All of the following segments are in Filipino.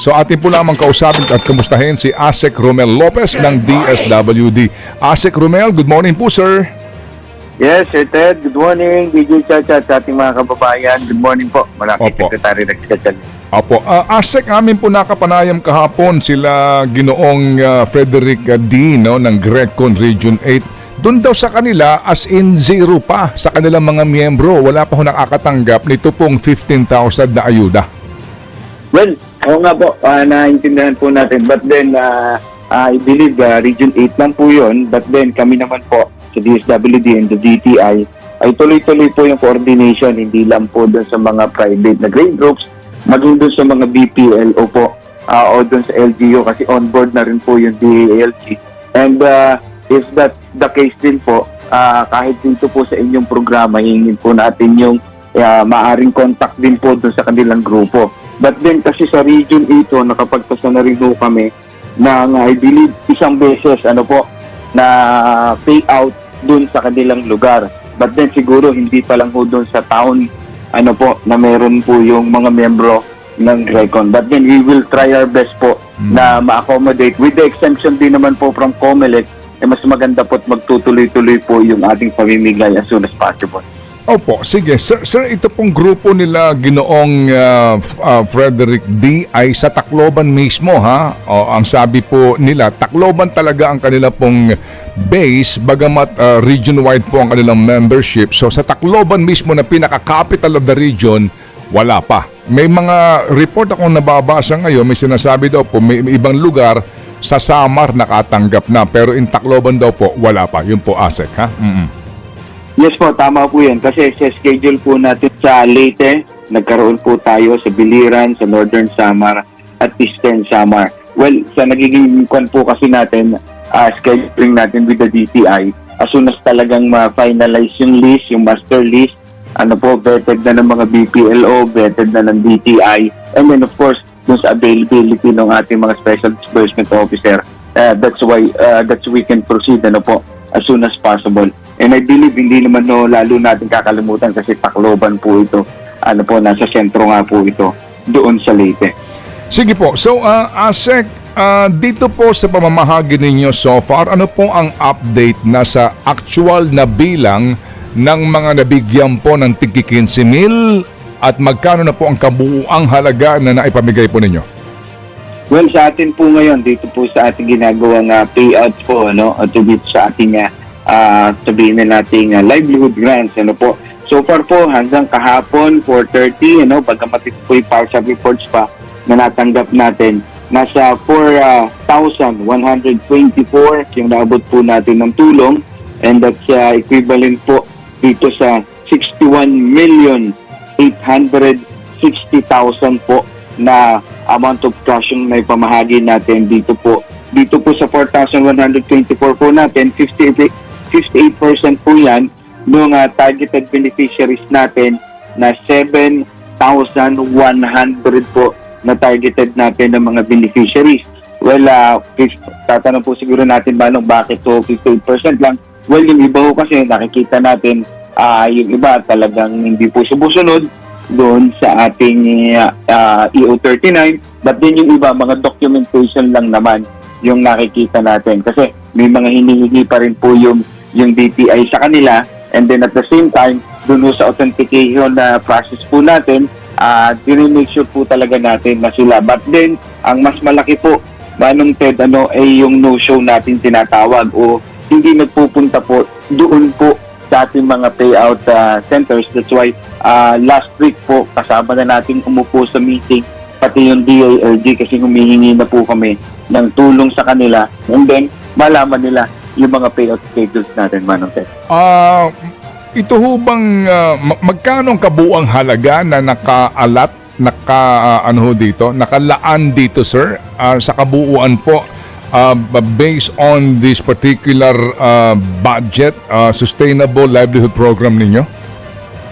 So atin po lamang kausapin at kamustahin si Asek Romel Lopez ng DSWD. Asek Romel, good morning po sir. Yes, Sir Ted. Good morning. DJ Chacha at sa ating mga kababayan. Good morning po. Malaki Opo. Secretary Rex Gatchalian. Opo, Asek, amin po nakapanayam kahapon sila Ginoong Frederick D no, ng Grecon Region 8. Doon daw sa kanila as in zero pa sa kanilang mga miyembro. Wala pa ho nakakatanggap nito pong 15,000 na ayuda. Well, oo nga po. Naintindihan po natin. But then, I believe Region 8 lang po yun. But then, kami naman po sa DSWD and the DTI ay tuloy-tuloy po yung coordination. Hindi lang po doon sa mga private na grade groups, maging doon sa mga BPLO po o doon sa LGU kasi on board na rin po yung DALG. And if that's the case din po, kahit dito po sa inyong programa, hingin po natin yung maaring contact din po doon sa kanilang grupo. But then kasi sa Region 8, nakapagpasa na rin po kami ng I believe isang beses na payout doon sa kanilang lugar. But then siguro hindi pa lang po doon sa town na meron po yung mga membro ng Grecon. But then we will try our best po na ma-accommodate. With the exemption din naman po from COMELEC, mas maganda po at magtutuloy-tuloy po yung ating pamimigay as soon as possible. Opo, sige. Sir, ito pong grupo nila Ginoong Frederick D ay sa Tacloban mismo, ha? O, ang sabi po nila, Tacloban talaga ang kanila pong base, bagamat region-wide po ang kanilang membership. So sa Tacloban mismo na pinaka-capital of the region, wala pa. May mga report akong nababasa ngayon, may sinasabi daw po, may ibang lugar sa Samar nakatanggap na, pero in Tacloban daw po, wala pa. Yun po, Asek, ha? Yes po, tama po yan. Kasi sa schedule po natin sa Leyte, nagkaroon po tayo sa Biliran, sa Northern Samar, at Eastern Samar. Well, sa nagiging kwan po kasi natin, scheduling natin with the DTI, as soon as talagang ma-finalize yung list, yung master list, vetted na ng mga BPLO, vetted na ng DTI, and then of course, dun sa availability ng ating mga Special Disbursement Officer, that's we can proceed, as soon as possible. And I believe hindi naman lalo natin kakalimutan kasi Tacloban po ito. Nasa sentro nga po ito doon sa Leyte. Sige po. So, Asek, dito po sa pamamahagi ninyo so far, ano po ang update na sa actual na bilang ng mga nabigyan po ng tig 15,000 at magkano na po ang kabuuang halaga na naipamigay po ninyo? Well, sa atin po ngayon, dito po sa ating ginagawang payouts po, at dito sa ating sabihin na nating livelihood grants, So far po, hanggang kahapon, 4:30, pagkamatik po yung partial reports pa na natanggap natin, nasa 4,124 yung naabot po natin ng tulong, and that's equivalent po dito sa 61,860,000 po na amount of cash yung may pamahagi natin dito po. Dito po sa 4,124 po natin, 58% po yan ng targeted beneficiaries natin na 7,100 po na targeted natin ng mga beneficiaries. Well, tatanong po siguro natin bakit to 58% lang? Well, yung iba po kasi nakikita natin yung iba talagang hindi po sumusunod doon sa ating EO39, but then yung iba, mga documentation lang naman yung nakikita natin. Kasi may mga hinihingi pa rin po yung DTI sa kanila, and then at the same time, doon sa authentication na process po natin, make sure po talaga natin na sila. But then, ang mas malaki po, Manong Ted, ay yung no-show natin tinatawag o hindi nagpupunta po doon po sa ating mga payout centers. That's why last week po, kasama na natin umupo sa meeting, pati yung DALG kasi humihingi na po kami ng tulong sa kanila, and then malaman nila yung mga payout schedules natin, Manong Ted. Ito ho bang magkano ang kabuuang halaga na nakalaan dito, sir, sa kabuuan po, based on this particular budget, sustainable livelihood program ninyo?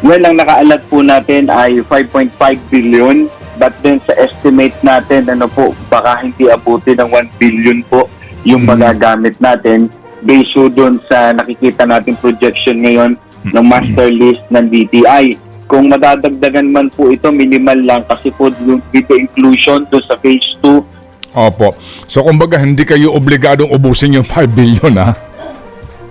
Well, ang nakaalat po natin ay 5.5 billion, but then sa estimate natin, baka hindi abuti ng 1 billion po yung magagamit natin based doon sa nakikita nating projection ngayon ng master list ng DTI. kung madadagdagan man po ito, minimal lang kasi po with the inclusion to sa phase 2. Opo. So kumbaga hindi kayo obligadong ubusin yung 5 billion ha?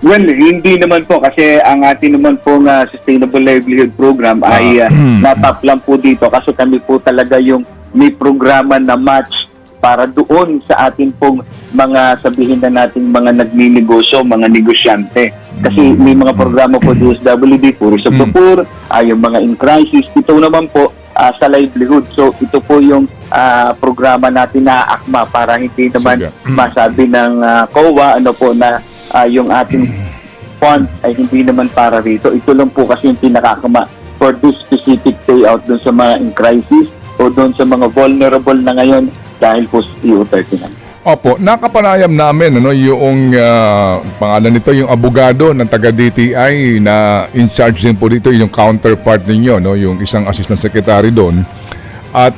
Well, hindi naman po kasi ang atin naman po nga Sustainable Livelihood Program ay natap lang po dito kasi kami po talaga yung may programa na match para doon sa atin pong mga sabihin na nating mga nagninegosyo, mga negosyante. Kasi may mga programa po DSWD, Puro sa Pupur, yung mga in crisis. Ito naman po sa livelihood. So ito po yung programa natin na akma para hindi naman masabi ng COA ano po na yung ating fund ay hindi naman para rito. Ito lang po kasi yung pinakakama for this specific payout doon sa mga in crisis o doon sa mga vulnerable na ngayon dahil po sa EU39. Opo, nakapanayam namin yung pangalan nito, yung abogado ng taga-DTI na in charge din po dito, yung counterpart ninyo, yung isang assistant secretary doon. At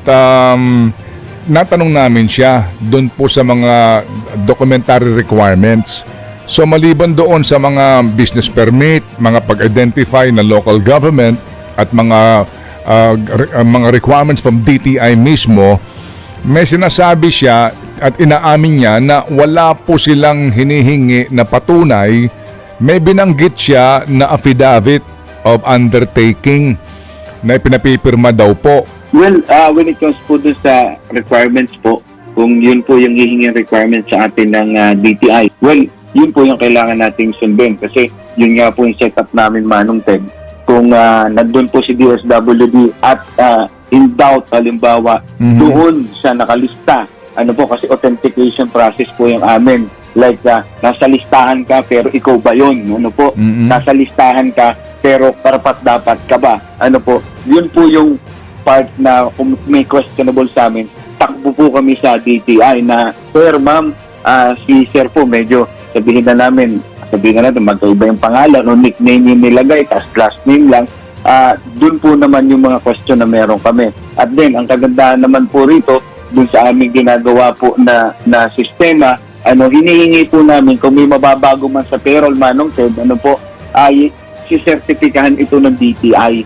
natanong namin siya doon po sa mga documentary requirements. So maliban doon sa mga business permit, mga pag-identify ng local government at mga requirements from DTI mismo, may sinasabi siya at inaamin niya na wala po silang hinihingi na patunay. May binanggit siya na affidavit of undertaking na pinapipirma daw po. Well, when it comes po doon sa requirements po, kung yun po yung hihingin requirements sa atin ng DTI, well, yun po yung kailangan nating sundin kasi yun nga po yung setup namin Manong Ted. Kung nandun po si DSWD at in doubt, halimbawa, doon sa nakalista, ano po kasi authentication process po yung amin. Like, nasa listahan ka pero ikaw ba yun? Ano po? Nasa listahan ka pero karapat dapat ka ba? Ano po? Yun po yung part na kung may questionable sa amin, takbo po kami sa DTI na, Sir, ma'am, si Sir po medyo sabihin na natin magkaiba yung pangalan o nickname yung nilagay, tas last name lang. Doon po naman yung mga question na meron kami. At then, ang kagandahan naman po rito, dun sa aming ginagawa po na sistema, hinihingi po namin kung may mababago man sa payroll Manong Ted, ay si-certifikahan ito ng DTI.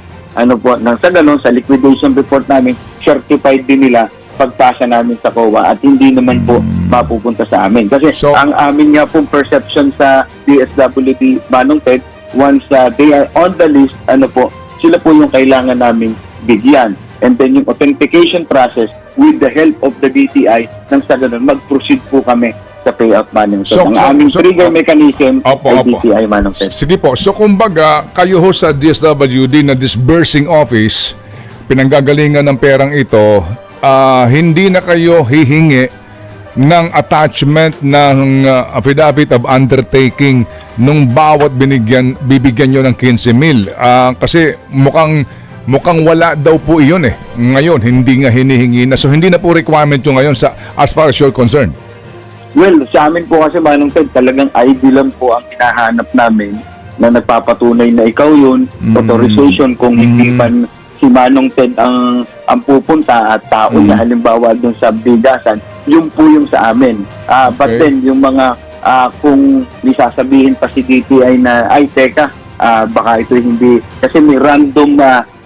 Nang sa ganun, sa liquidation report namin, certified din nila pagpasa namin sa COA at hindi naman po mapupunta sa amin. Kasi ang amin nga pong perception sa DSWD Manong Ted, once they are on the list, sila po yung kailangan namin bigyan. And then yung authentication process with the help of the DTI, nang sa ganun, mag-proceed po kami sa payout Manong Ted. Ang aming trigger mechanism ay DTI Manong Ted. Sige po. So kumbaga, kayo ho sa DSWD na disbursing office, pinanggagalingan ng perang ito, hindi na kayo hihingi ng attachment ng affidavit of undertaking nung bawat bibigyan nyo ng 15,000. Kasi mukhang wala daw po iyon eh. Ngayon, hindi nga hinihingi na. So hindi na po requirement yung ngayon as far as you're concerned. Well, sa amin po kasi Manong Ted, talagang ID lang po ang hinahanap namin na nagpapatunay na ikaw yun, authorization kung hindi man si Manong Ted ang pupunta at tao na halimbawa dun sa bigasan, yun po yung sa amin. But then, yung mga kung sasabihin pa si DTI na, ay teka, baka ito hindi, kasi may random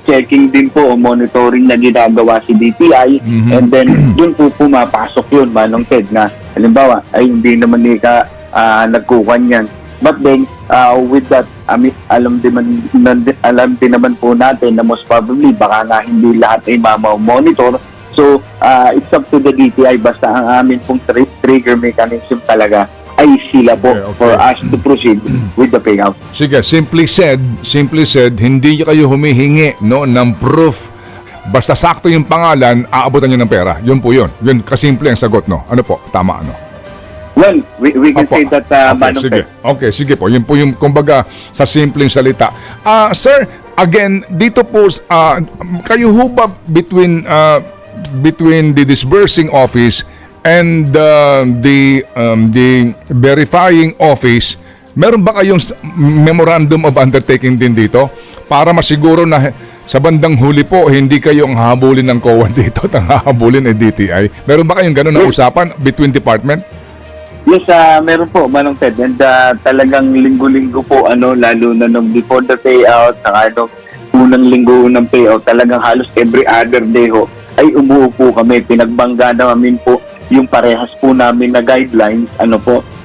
checking din po o monitoring na ginagawa si DTI and then dun po pumapasok yun Manong Ted na halimbawa, ay hindi naman nagkukan yan. But then, with that, alam din naman po natin na most probably baka nga hindi lahat ay monitor. So, it's up to the DTI. Basta ang amin pong trigger mechanism talaga ay sila po for us to proceed with the payout. Sige, simply said, hindi kayo humihingi ng proof. Basta sakto yung pangalan, aabutan nyo ng pera. Yun po yun. Yun, kasimple ang sagot, no? Ano po? Tama, Well, we can say that, Manong Ted. Okay, sige po. Yun po yung, kumbaga, sa simpleng salita. Sir, again, dito po, kayo ho ba between the disbursing office and the verifying office, meron ba kayong memorandum of undertaking din dito para masiguro na sa bandang huli po hindi kayo ang hahabulin ng COA dito at ang hahabulin ay DTI? Meron ba kayong ganun na usapan between department? Yes, meron po Manong Ted, and talagang linggo-linggo po lalo na nung before the payout, saka unang linggo ng payout, talagang halos every other day ho, ay umuupo kami. Pinagbangga namin po yung parehas po namin na guidelines,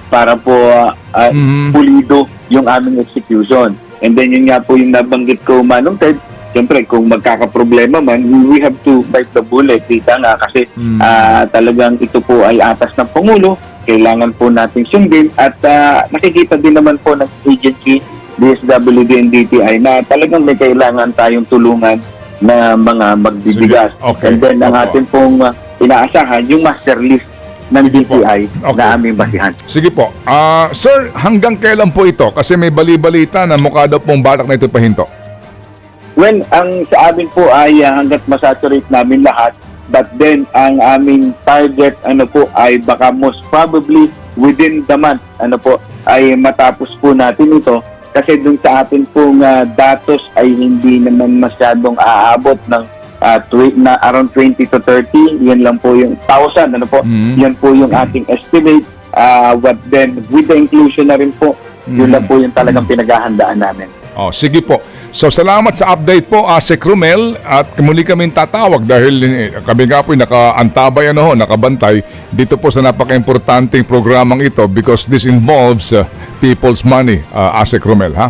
para po pulido yung aming execution. And then yun nga po yung nabanggit ko, Manong Ted, siyempre kung magkakaproblema man, we have to bite the bullet. Kita nga kasi talagang ito po ay atas ng Pangulo, kailangan po natin sundin at nakikita din naman po ng agency, DSWD and DTI, na talagang may kailangan tayong tulungan na mga magbibigas. Sige. Okay. And then ang Opo. atin pong inaasahan, yung master list ng Sige po. DTI Okay. na aming basihan. Sige po. Sir, hanggang kailan po ito? Kasi may bali-balita na mukha daw pong balak na ito pahinto. Well, ang sa amin po ay hanggat masaturate namin lahat, but then ang aming target ay baka most probably within the month ay matapos po natin ito kasi dun sa atin pong datos ay hindi naman masyadong aabot ng na around 20 to 30, yan lang po yung 1,000 yan po yung ating estimate, but then with the inclusion na rin po, yun lang po yung talagang pinaghahandaan namin. Sige po. So salamat sa update po, Asek Romel, at muli kaming tatawag dahil kami nga po nakaantabay nakabantay dito po sa napaka-importanting programang ito because this involves people's money, Asek Romel, ha?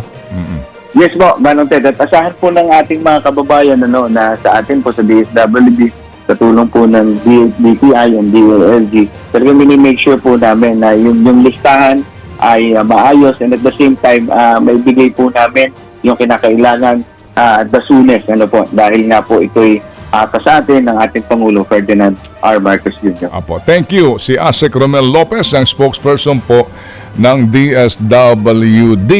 Yes po, Manong Ted. At asahan po ng ating mga kababayan na sa atin po sa DSWD, sa tulong po ng DTI and DLG, talagang minimake sure po namin na yung listahan ay maayos and at the same time may bigay po namin yung kinakailangan the soonest dahil nga po ito'y sa atin ng ating Pangulo Ferdinand R. Marcos Jr. Apo. Thank you. Si Asek Romel Lopez, ang spokesperson po ng DSWD.